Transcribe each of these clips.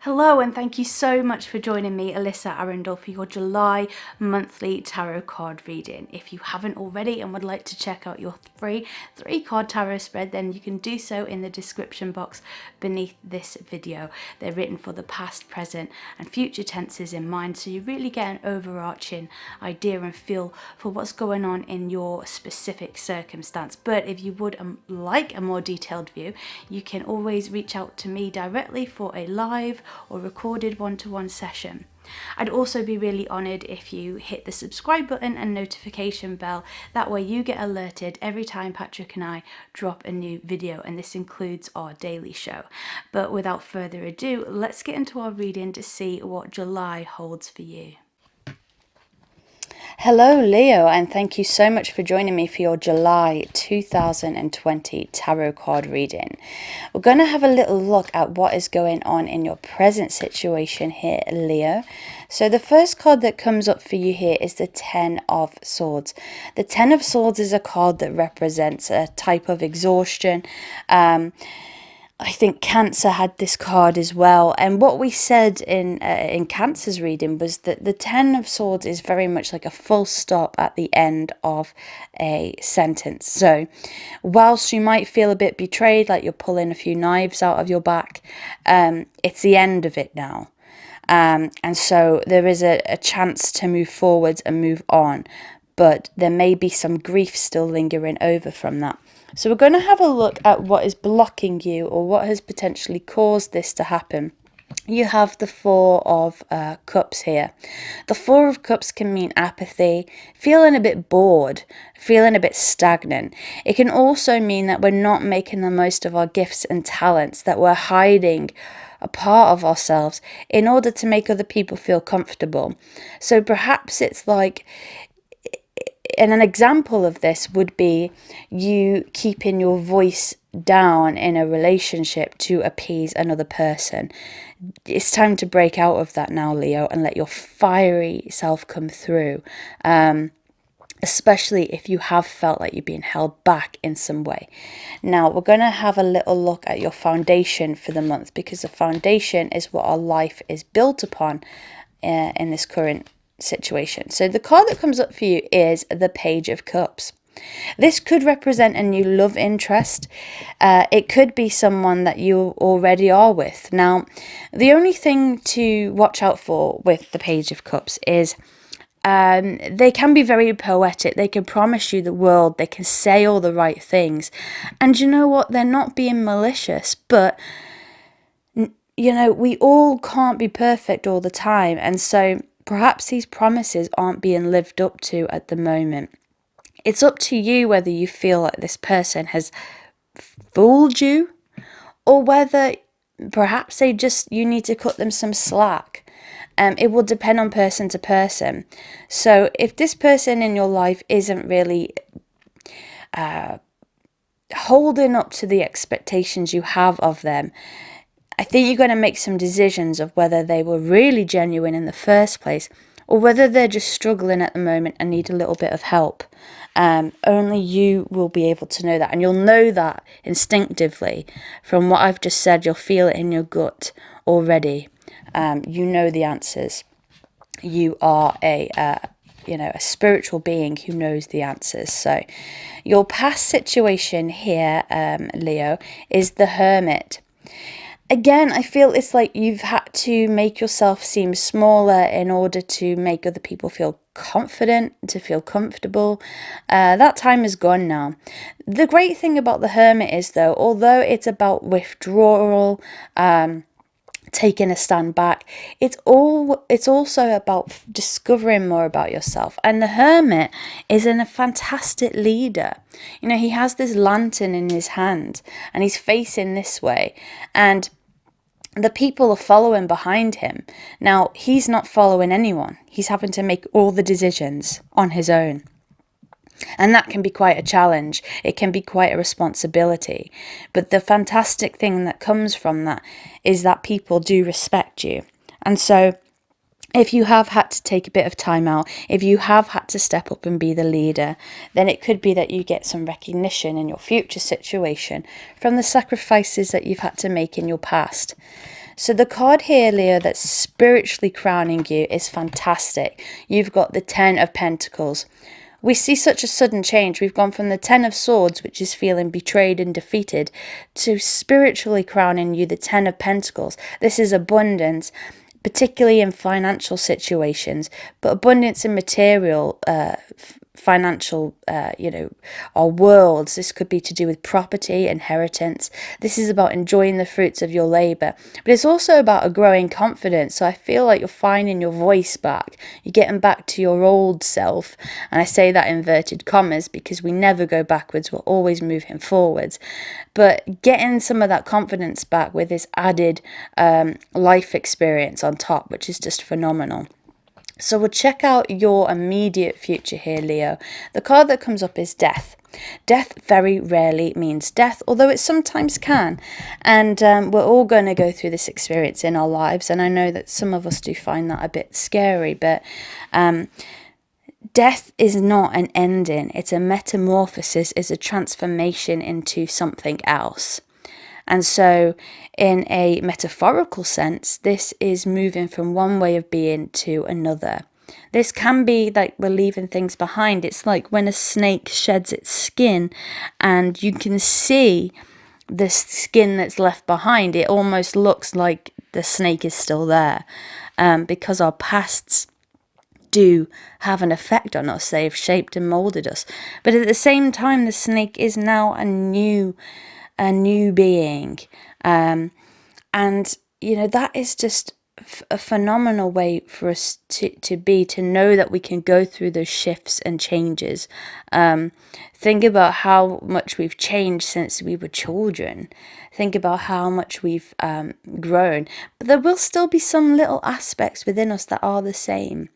Hello and thank you so much for joining me, Alyssa Arundell, for your July monthly tarot card reading. If you haven't already and would like to check out your free 3-card tarot spread, then you can do so in the description box beneath this video. They're written for the past, present and future tenses in mind, so you really get an overarching idea and feel for what's going on in your specific circumstance. But if you would like a more detailed view, you can always reach out to me directly for a live or recorded one-to-one session. I'd also be really honoured if you hit the subscribe button and notification bell. That way you get alerted every time Patrick and I drop a new video, and this includes our daily show. But without further ado, let's get into our reading to see what July holds for you. Hello Leo, and thank you so much for joining me for your July 2020 tarot card reading. We're going to have a little look at what is going on in your present situation here, Leo. So the first card that comes up for you here is the Ten of Swords. The Ten of Swords is a card that represents a type of exhaustion. I think Cancer had this card as well, and what we said in Cancer's reading was that the Ten of Swords is very much like a full stop at the end of a sentence. So whilst you might feel a bit betrayed, like you're pulling a few knives out of your back, it's the end of it now. And so there is a chance to move forwards and move on, but there may be some grief still lingering over from that. So we're going to have a look at what is blocking you, or what has potentially caused this to happen. You have the Four of Cups here. The Four of Cups can mean apathy, feeling a bit bored, feeling a bit stagnant. It can also mean that we're not making the most of our gifts and talents, that we're hiding a part of ourselves in order to make other people feel comfortable. So perhaps it's like, and an example of this would be you keeping your voice down in a relationship to appease another person. It's time to break out of that now, Leo, and let your fiery self come through. Especially if you have felt like you're being held back in some way. Now, we're going to have a little look at your foundation for the month, because the foundation is what our life is built upon in this current situation. So the card that comes up for you is the Page of Cups. This could represent a new love interest. It could be someone that you already are with. Now, the only thing to watch out for with the Page of Cups is they can be very poetic. They can promise you the world. They can say all the right things. And you know what? They're not being malicious, but you know, we all can't be perfect all the time. And so perhaps these promises aren't being lived up to at the moment. It's up to you whether you feel like this person has fooled you, or whether perhaps you need to cut them some slack. It will depend on person to person. So if this person in your life isn't really holding up to the expectations you have of them, I think you're going to make some decisions of whether they were really genuine in the first place, or whether they're just struggling at the moment and need a little bit of help. Only you will be able to know that, and you'll know that instinctively. From what I've just said, you'll feel it in your gut already. You know the answers. You are a spiritual being who knows the answers. So your past situation here, Leo, is the Hermit. Again, I feel it's like you've had to make yourself seem smaller in order to make other people feel confident, to feel comfortable. That time is gone now. The great thing about the Hermit is, though, although it's about withdrawal, taking a stand back, it's also about discovering more about yourself. And the Hermit is a fantastic leader. You know, he has this lantern in his hand and he's facing this way, and the people are following behind him. Now, he's not following anyone. He's having to make all the decisions on his own. And that can be quite a challenge. It can be quite a responsibility. But the fantastic thing that comes from that is that people do respect you. And so if you have had to take a bit of time out, if you have had to step up and be the leader, then it could be that you get some recognition in your future situation from the sacrifices that you've had to make in your past. So the card here, Leo, that's spiritually crowning you is fantastic. You've got the 10 of Pentacles. We see such a sudden change. We've gone from the 10 of Swords, which is feeling betrayed and defeated, to spiritually crowning you the 10 of Pentacles. This is abundance, particularly in financial situations, but abundance in material, financial, our worlds. This could be to do with property, inheritance. This is about enjoying the fruits of your labor, but it's also about a growing confidence. So I feel like you're finding your voice back. You're getting back to your old self. And I say that in inverted commas because we never go backwards. We're always moving forwards. But getting some of that confidence back with this added life experience on top, which is just phenomenal. So we'll check out your immediate future here, Leo. The card that comes up is Death. Death very rarely means death, although it sometimes can. And we're all going to go through this experience in our lives. And I know that some of us do find that a bit scary, but death is not an ending. It's a metamorphosis, it's a transformation into something else. And so in a metaphorical sense, this is moving from one way of being to another. This can be like we're leaving things behind. It's like when a snake sheds its skin and you can see the skin that's left behind. It almost looks like the snake is still there, because our pasts do have an effect on us. They've shaped and molded us. But at the same time, the snake is now a new being, and that is just a phenomenal way for us to know that we can go through those shifts and changes. Think about how much we've changed since we were children. Think about how much we've grown, but there will still be some little aspects within us that are the same.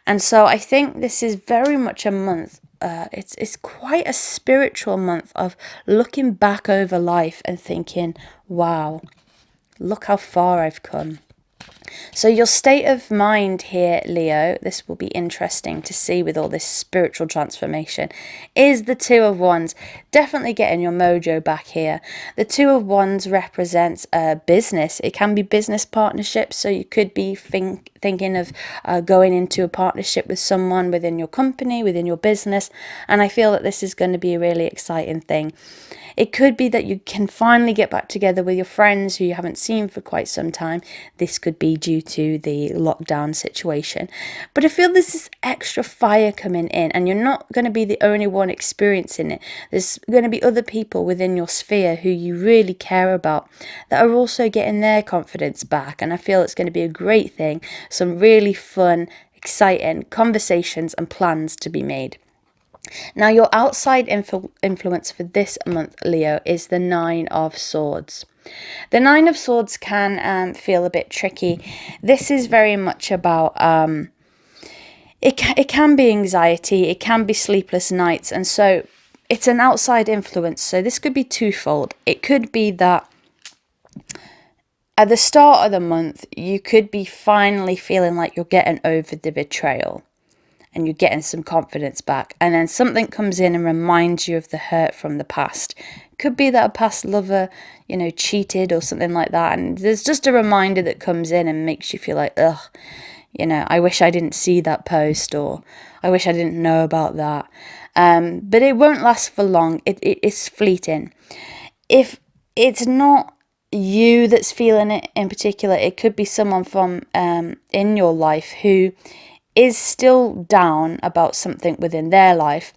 And so I think this is very much a month. It's quite a spiritual month of looking back over life and thinking, wow, look how far I've come. So your state of mind here, Leo, this will be interesting to see with all this spiritual transformation, is the Two of Wands. Definitely getting your mojo back here. The Two of Wands represents business. It can be business partnerships. So you could be thinking of going into a partnership with someone within your company, within your business. And I feel that this is going to be a really exciting thing. It could be that you can finally get back together with your friends who you haven't seen for quite some time. This could be due to the lockdown situation. But I feel this is extra fire coming in, and you're not going to be the only one experiencing it. There's going to be other people within your sphere who you really care about that are also getting their confidence back. And I feel it's going to be a great thing. Some really fun, exciting conversations and plans to be made. Now, your outside influence for this month, Leo, is the Nine of Swords. The Nine of Swords can feel a bit tricky. This is very much about, it can be anxiety, it can be sleepless nights, and so it's an outside influence. So this could be twofold. It could be that at the start of the month, you could be finally feeling like you're getting over the betrayal. And you're getting some confidence back. And then something comes in and reminds you of the hurt from the past. Could be that a past lover, cheated or something like that. And there's just a reminder that comes in and makes you feel like, ugh, I wish I didn't see that post, or I wish I didn't know about that. But it won't last for long. It's fleeting. If it's not you that's feeling it in particular, it could be someone from in your life who is still down about something within their life,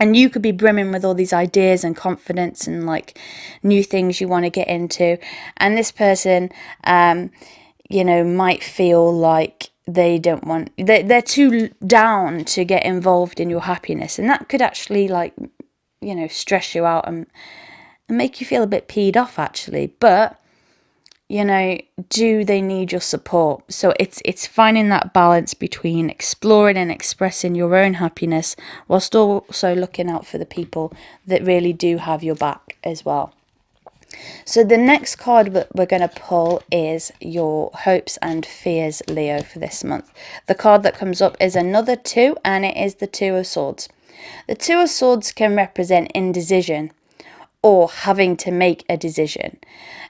and you could be brimming with all these ideas and confidence and like new things you want to get into, and this person might feel like they're too down to get involved in your happiness, and that could actually stress you out and make you feel a bit peed off actually. But do they need your support? So it's finding that balance between exploring and expressing your own happiness whilst also looking out for the people that really do have your back as well. So the next card that we're going to pull is your hopes and fears, Leo, for this month. The card that comes up is another 2, and it is the Two of Swords. The Two of Swords can represent indecision, or having to make a decision.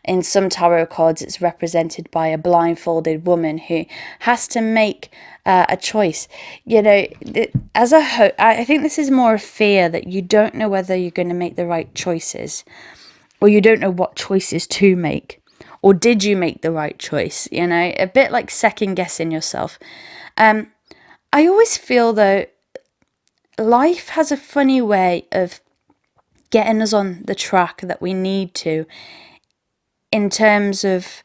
In some tarot cards, it's represented by a blindfolded woman who has to make a choice. You know, I think this is more a fear that you don't know whether you're going to make the right choices, or you don't know what choices to make. Or did you make the right choice? You know, a bit like second guessing yourself. I always feel though, life has a funny way of getting us on the track that we need to, in terms of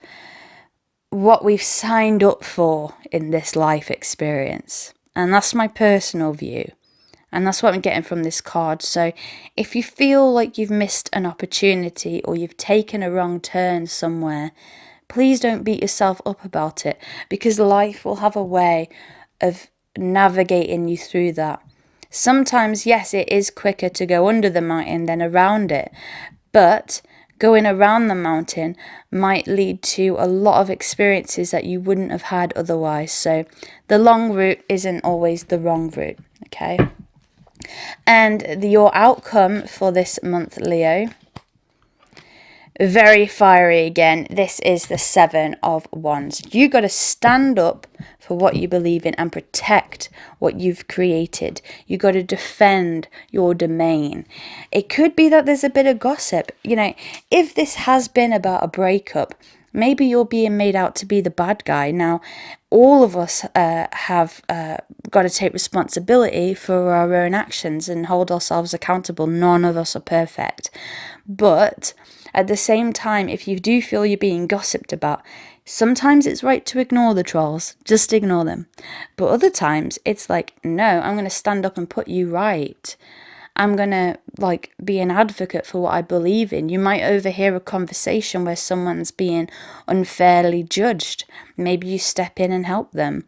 what we've signed up for in this life experience. And that's my personal view. And that's what I'm getting from this card. So if you feel like you've missed an opportunity or you've taken a wrong turn somewhere, please don't beat yourself up about it, because life will have a way of navigating you through that. Sometimes, yes, it is quicker to go under the mountain than around it, but going around the mountain might lead to a lot of experiences that you wouldn't have had otherwise. So the long route isn't always the wrong route, okay? And your outcome for this month, Leo, very fiery again. This is the 7 of Wands. You got to stand up for what you believe in and protect what you've created. You got to defend your domain. It could be that there's a bit of gossip. You know, if this has been about a breakup, maybe you're being made out to be the bad guy. Now, all of us have got to take responsibility for our own actions and hold ourselves accountable. None of us are perfect. But at the same time, if you do feel you're being gossiped about, sometimes it's right to ignore the trolls. Just ignore them. But other times, it's like, no, I'm going to stand up and put you right. I'm going to be an advocate for what I believe in. You might overhear a conversation where someone's being unfairly judged. Maybe you step in and help them.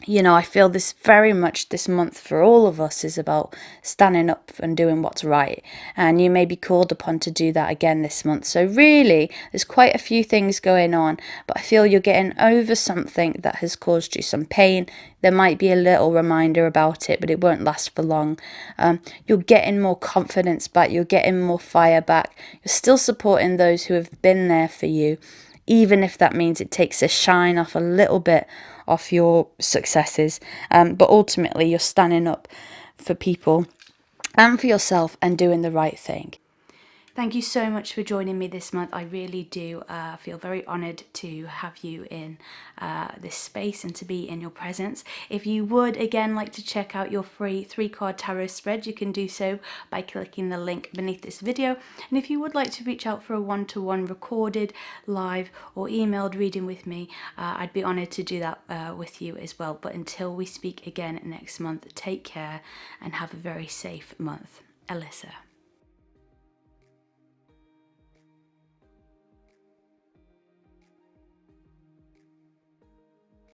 You know, I feel this very much this month for all of us is about standing up and doing what's right. And you may be called upon to do that again this month. So really, there's quite a few things going on, but I feel you're getting over something that has caused you some pain. There might be a little reminder about it, but it won't last for long. You're getting more confidence back. You're getting more fire back. You're still supporting those who have been there for you, even if that means it takes a shine off a little bit off your successes. But ultimately, you're standing up for people and for yourself and doing the right thing. Thank you so much for joining me this month. I really do feel very honoured to have you in this space and to be in your presence. If you would, again, like to check out your free 3-card tarot spread, you can do so by clicking the link beneath this video. And if you would like to reach out for a one-to-one recorded, live or emailed reading with me, I'd be honoured to do that with you as well. But until we speak again next month, take care and have a very safe month. Alyssa.